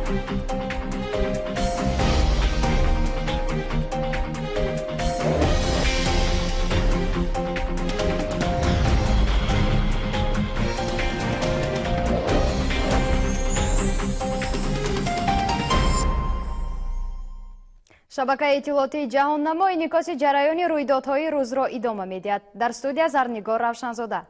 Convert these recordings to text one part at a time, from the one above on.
шабакаи иттилоотии ҷаҳоннамо инъикоси ҷараёни рӯйдодҳои рӯзро идома медиҳад. Дар студия Зарнигор Равшанзода.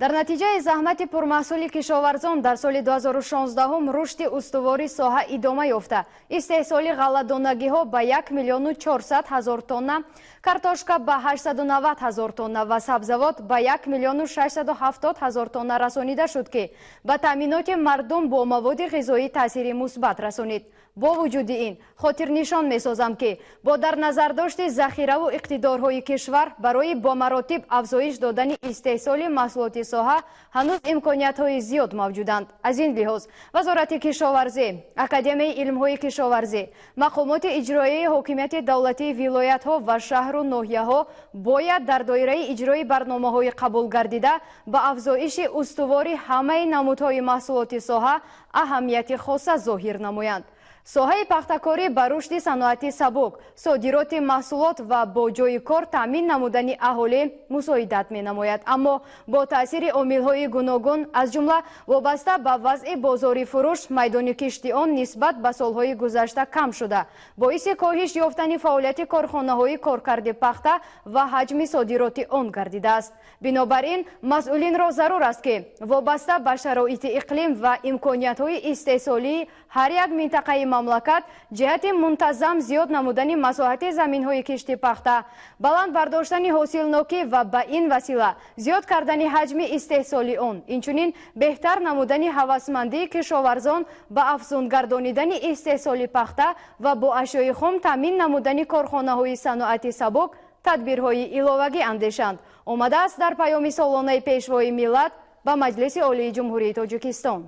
дар натиҷаи заҳмати пурмаҳсули кишоварзон дар соли 2016 рушди устувори соҳа идома ёфта. истеҳсоли ғалладонагиҳо ба 1 миллиону 400 000 тонна, картошка ба 890 000 тонна ва сабзавот ба 1 миллиону 670 000 тонна расонида шуд, ки ба таъминоти мардум бо маводи ғизоӣ таъсири мусбат расонид. бо вуҷуди ин хотирнишон месозам, ки бо дар назардошти захираву иқтидорҳои кишвар барои бо маротиб афзоиш додани истеҳсоли маҳсулоти соҳа ҳанӯз имкониятҳои зиёд мавҷуданд. аз ин лиҳоз вазорати кишоварзӣ, академияи илмҳои кишоварзӣ, мақомоти иҷроияи ҳокимияти давлатии вилоятҳо ва шаҳру ноҳияҳо бояд дар доираи иҷрои барномаҳои қабул гардида ба афзоиши устувори ҳамаи намудҳои маҳсулоти соҳа аҳамияти хоса зоҳир намоянд. соҳаи пахтакорӣ ба рушди саноати сабук, содироти маҳсулот ва бо ҷойи кор таъмин намудани аҳолӣ мусоидат менамояд. аммо бо таъсири омилҳои гуногун, аз ҷумла вобаста ба вазъи бозори фурӯш, майдони кишти он нисбат ба солҳои гузашта кам шуда, боиси коҳиш ёфтани фаъолияти корхонаҳои коркарди пахта ва ҳаҷми содироти он гардидааст. бинобар ин масъулинро зарур аст, ки вобаста ба шароити иқлим ва имкониятҳои истеҳсолии ҳар як минтақаи мамлакат ҷиҳати мунтазам зиёд намудани масоҳати заминҳои кишти пахта, баланд бардоштани ҳосилнокӣ ва ба ин васила зиёд кардани ҳаҷми истеҳсоли он, инчунин беҳтар намудани ҳавасмандии кишоварзон ба афзун гардонидани истеҳсоли пахта ва бо ашёи хом таъмин намудани корхонаҳои саноати сабук тадбирҳои иловагӣ андешанд, омадааст дар паёми солонаи пешвои миллат ба Маҷлиси Олии Ҷумҳурии Тоҷикистон.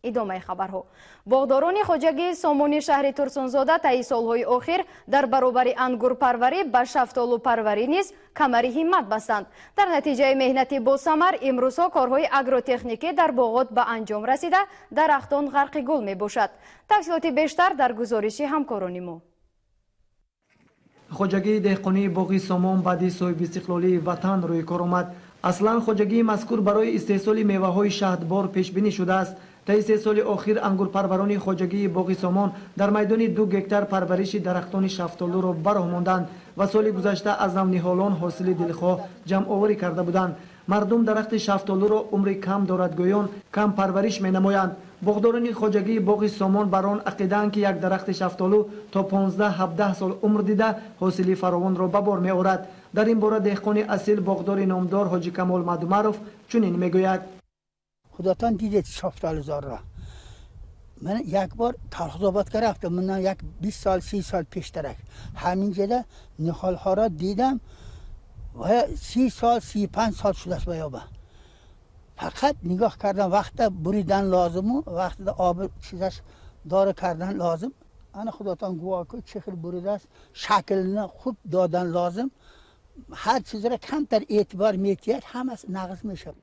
идомаи хабарҳо. боғдорони хоҷагии Сомони шаҳри Турсунзода таи солҳои охир дар баробари ангурпарварӣ ба шафтолупарварӣ низ камари ҳиммат бастанд. дар натиҷаи меҳнати босамар имрӯзҳо корҳои агротехникӣ дар боғот ба анҷом расида, дарахтон ғарқи гул мебошад. тафсилоти бештар дар гузориши ҳамкорони мо. хоҷагии деҳқонии боғи Сомон баъди соҳибистиқлолии ватан рӯи кор омад. аслан хоҷагии мазкур барои истеҳсоли меваҳои шаҳдбор пешбинӣ шудааст. таи 3 соли охир ангурпарварони хоҷагии боғи Сомон дар майдони 2 гектар парвариши дарахтони шафтолуро бароҳ монданд ва соли гузашта аз навниҳолон ҳосили дилхоҳ ҷамъоварӣ карда буданд. мардум дарахти шафтолуро умри кам дорад гӯён кам парвариш менамоянд. боғдорони хоҷагии боғи Сомон бар он ақидаанд, ки як дарахти шафтолу то 15-17 сол умр дида ҳосили фаровонро ба бор меорад. дар ин бора деҳқони асил боғдори номдор ҳоҷи Камол Мадумаров чунин мегӯяд. خداتان دیدید شافتالزار را. من یک بار تلخزآباد رفتم، من یک 20 سال 30 سال پیشترک همینجا نخال ها را دیدم و 30 سال 35 سال شده است بیابه. فقط نگاه کردم وقت بریدن لازم و وقت آب چیزش داره کردن لازم. انا خداتان گواه که چخل بریده است، شکل خوب دادن لازم. هر چیز را کمتر اعتبار میتید همه نقص میشه.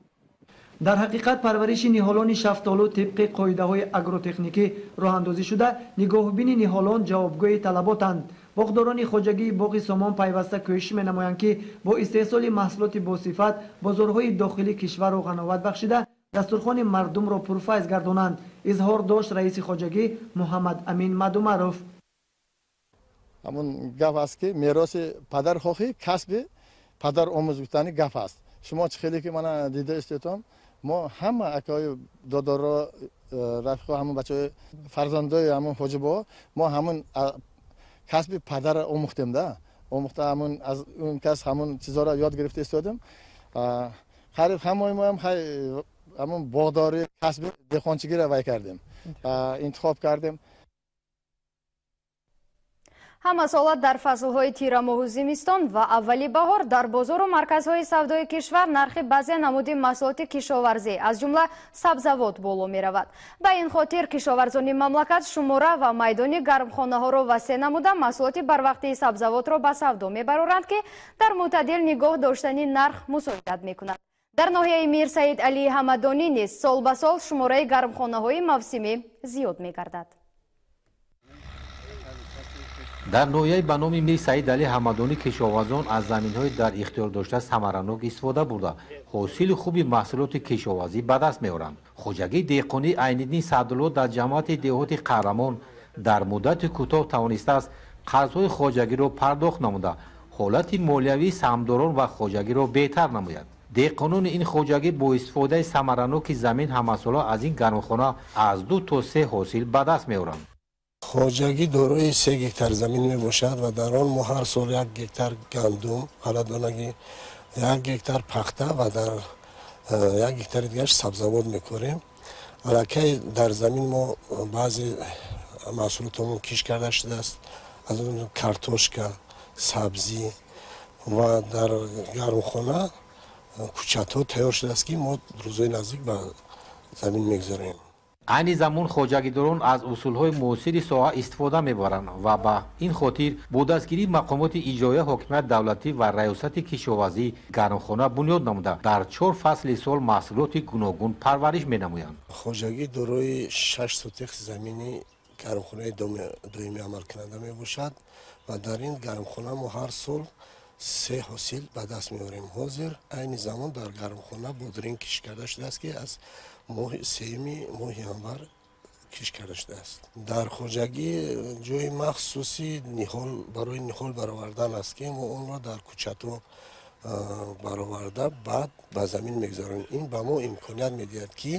дар ҳақиқат парвариши ниҳолони шафтолу тибқи қоидаҳои агротехникӣ роҳандозӣ шуда нигоҳубини ниҳолон ҷавобгӯи талаботанд. боғдорони хоҷагии боғи Сомон пайваста кӯшиш менамоянд, ки бо истеҳсоли маҳсулоти босифат бозорҳои дохилии кишварро ғановат бахшида дастурхони мардумро пурфайз гардонанд. изҳор дошт раиси хоҷагӣ Муҳаммад Амин Мадумаров. ҳамон гап аст, ки мероси падархоҳӣ касби падаромӯзбитани гап аст. шумо чӣ хеле ки мана дида истетон, мо ҳама акаҳои додорро рафиқо ҳамон бачаҳои фарзандои ҳамон ҳоҷибо мо ҳамон касби падар омӯхтемда. омӯхта ҳамон аз он кас ҳамон чизҳоро ёд гирифта истодем. қариб ҳамаи мо ҳам ҳамон боғдори касби деҳқончигиро вай кардем, интихоб кардем. ҳамасолат дар фаслҳои тирамоҳу зимистон ва аввали баҳор дар бозору марказҳои савдои кишвар нархи баъзе намуди маҳсулоти кишоварзӣ аз ҷумла сабзавот боло меравад. ба ин хотир кишоварзони мамлакат шумора ва майдони гармхонаҳоро васеъ намуда маҳсулоти барвақтии сабзавотро ба савдо мебароранд, ки дар мӯътадил нигоҳ доштани нарх мусоидат мекунад. дар ноҳияи Мирсаид Али Ҳамадонӣ низ сол ба сол шумораи гармхонаҳои мавсимӣ зиёд мегардад. дар ноҳияи ба номи Мир Саид Али Ҳамадонӣ кишоварзон аз заминҳои дар ихтиёр дошта самаранок истифода бурда ҳосили хуби маҳсулоти кишоварзӣ ба даст меоранд. Хоҷагии деҳқонӣ Айниддин Садулло дар ҷамъияти деҳоти Қаҳрамон дар муддати кӯтоҳ тавонистааст қарзҳои хоҷагиро пардохт намуда ҳолати молиявии саҳмдорон ва хоҷагиро беҳтар намояд. деҳқонони ин хоҷагӣ бо истифодаи самараноки замин ҳамасола аз ин гармхона аз 2 то 3 ҳосил ба даст меоранд. хоҷагӣ дорои 3 гектар замин мебошад ва дар он мо ҳар сол 1 гектар гандум, ғалладонагӣ, 1 гектар пахта ва дар 1 гектари дигараш сабзавот мекорем. аллакай дар замин мо баъзе маҳсулотамон киш карда шудааст, аз он картошка, сабзӣ ва дар гармхона кӯчатҳо тайёр шудааст ки мо рӯзҳои наздик ба замин мегузорем. айни замон хоҷагидорон аз усулҳои муосири соҳа истифода мебаранд ва ба ин хотир бо дастгирии мақомоти иҷроия ҳокимияти давлатӣ ва раёсати кишоварзӣ гармхона бунёд намуда дар 4 фасли сол маҳсулоти гуногун парвариш менамоянд. хоҷагӣ дорои 6 сотихи замини гармхонаи доимӣ амалкунанда мебошад ва дар ин гармхона мо ҳар сол 3 ҳосил ба даст меорем. ҳозир айни замон дар гармхона бодирин киш карда шудааст ки аз моҳи сеюми моҳи январ киш карда шудааст. дар хоҷагӣ ҷои махсуси ниҳол барои ниҳол баровардан аст ки мо онро дар кӯчатҳо бароварда баъд ба замин мегузорем. ин ба мо имконият медиҳад ки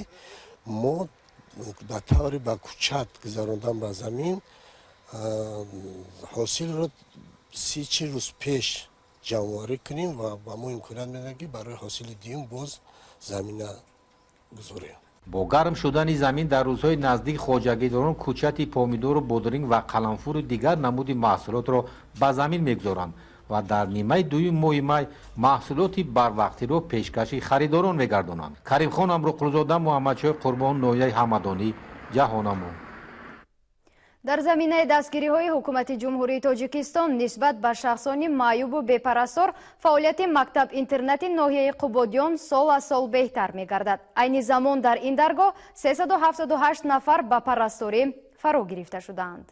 мо ба таври ба кӯчат гузарондан ба замин ҳосилро 30 рӯз пеш ҷамъоварӣ кунем ва ба мо имконият медиҳад ки барои ҳосили дуюм боз замина гузорем. бо гарм шудани замин дар рӯзҳои наздик хоҷагидорон кӯчати помидору бодиринг ва қаламфуру дигар намуди маҳсулотро ба замин мегузоранд ва дар нимаи дуюми моҳи май маҳсулоти барвақтиро пешкаши харидорон мегардонанд. Каримхон Амруқулзода, Муҳаммадшои Қурбон, ноҳияи Ҳамадонӣ, Ҷаҳонамо. дар заминаи дастгириҳои ҳукумати ҷумҳурии Тоҷикистон нисбат ба шахсони маъюбу бепарастор фаъолияти мактаб-интернати ноҳияи Қубодиён сол аз сол беҳтар мегардад. айни замон дар ин даргоҳ 378 нафар ба парасторӣ фаро гирифта шудаанд.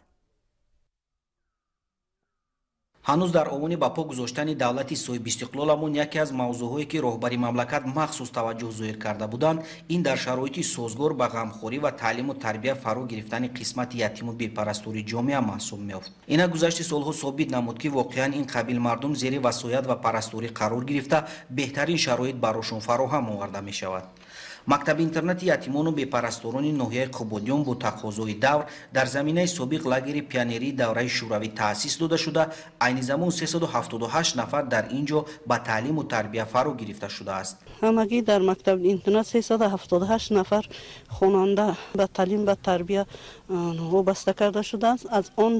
ҳанӯз дар овони ба по гузоштани давлати соҳибистиқлоламон яке аз мавзӯъҳое ки роҳбари мамлакат махсус таваҷҷӯҳ зоҳир карда буданд, ин дар шароити созгор ба ғамхорӣ ва таълиму тарбия фаро гирифтани қисмати ятиму бепарастори ҷомеа маҳсуб меёфт. ина гузашти солҳо собит намуд ки воқеан ин қабил мардум зери васоят ва парасторӣ қарор гирифта беҳтарин шароит барошон фароҳам оварда мешавад. мактаби интернати ятимону бепарасторони ноҳияи Қубодиён бо тақозои давр дар заминаи собиқ лагери пионерии давраи шӯравӣ таъсис дода шуда, айни замон 378 нафар дар ин ҷо ба таълиму тарбия фаро гирифта шудааст. ҳамагӣ дар мактаби интернат 378 нафар хонанда ба таълим ва тарбия вобаста карда шудааст. аз он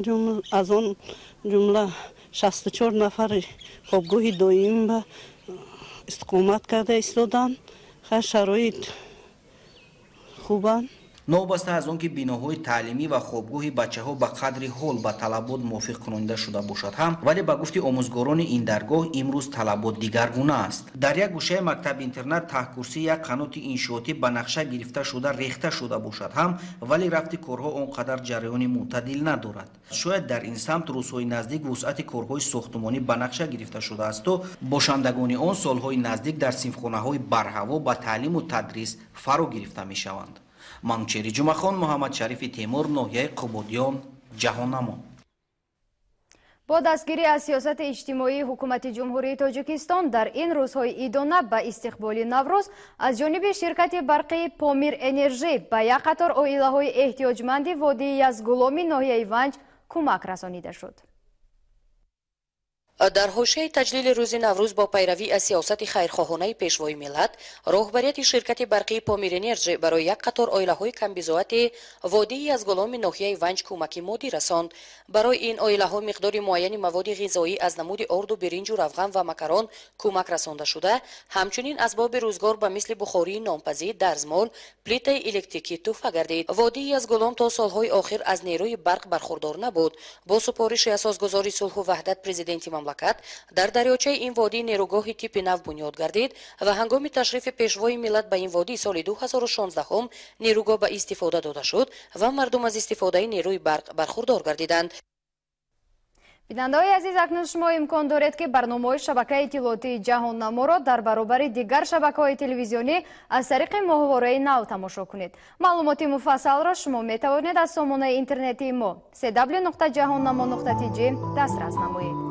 ҷумла 64 нафари хобгоҳи доим ба истиқомат карда истоданд. шароит хубанд. новобаста аз он ки биноҳои таълимӣ ва хобгоҳи бачаҳо ба қадри ҳол ба талабот мувофиқ кунонида шуда бошад ҳам, вале ба гуфти омӯзгорони ин даргоҳ имрӯз талабот дигаргуна аст. дар як гӯшаи мактаби интернат таҳкурсӣ як қаноти иншоотӣ ба нақша гирифта шуда рехта шуда бошад ҳам, вале рафти корҳо он қадар ҷараёни мӯътадил надорад. шояд дар ин самт рӯзҳои наздик вусъати корҳои сохтумонӣ ба нақша гирифта шудааст то бошандагони он солҳои наздик дар синфхонаҳои барҳаво ба таълиму тадрис фаро гирифта мешаванд. Манучери Ҷумахон, Муҳаммад Шарифи Темур, ноҳияи Қубодиён, Ҷаҳонамо. бо дастгирӣ аз сиёсати иҷтимоии ҳукумати ҷумҳурии Тоҷикистон дар ин рӯзҳои идона ба истиқболи Наврӯз аз ҷониби ширкати барқии Помир Энержи ба як қатор оилаҳои эҳтиёҷманди водии Язгуломи ноҳияи Ванҷ кӯмак расонида шуд. дар ҳошияи таҷлили рӯзи наврӯз бо пайравӣ аз сиёсати хайрхоҳонаи пешвои миллат, роҳбарияти ширкати барқии Помир Энержи барои як қатор оилаҳои камбизоати водии Язгуломи ноҳияи Ванҷ кӯмаки моддӣ расонд. барои ин оилаҳо миқдори муайяни маводи ғизоӣ аз намуди орду, биринҷу, равған ва макарон кӯмак расонда шуда, ҳамчунин асбоби рӯзгор ба мисли бухории нонпазӣ, дарзмол, плитаи электрикӣ тӯҳфа гардид. водии Язгулом то солҳои охир аз нерӯи барқ бархурдор набуд. бо супориши асосгузори сулҳу ваҳдат президенти мамлакат мамлакат дар дарёчаи ин водӣ нерӯгоҳи типи нав бунёд гардид ва ҳангоми ташрифи пешвои миллат ба ин водӣ соли 2016 нерӯгоҳ ба истифода дода шуд ва мардум аз истифодаи нерӯи барқ бархурдор гардиданд. бинандаҳои азиз, акнун шумо имкон доред ки барномаҳои шабакаи иттилоотии ҷаҳоннаморо дар баробари дигар шабакаҳои телевизионӣ аз тариқи моҳвораи нав тамошо кунед. маълумоти муфассалро шумо метавонед аз сомонаи интернетии мо www.jahonnamo.tg дастрас намоед.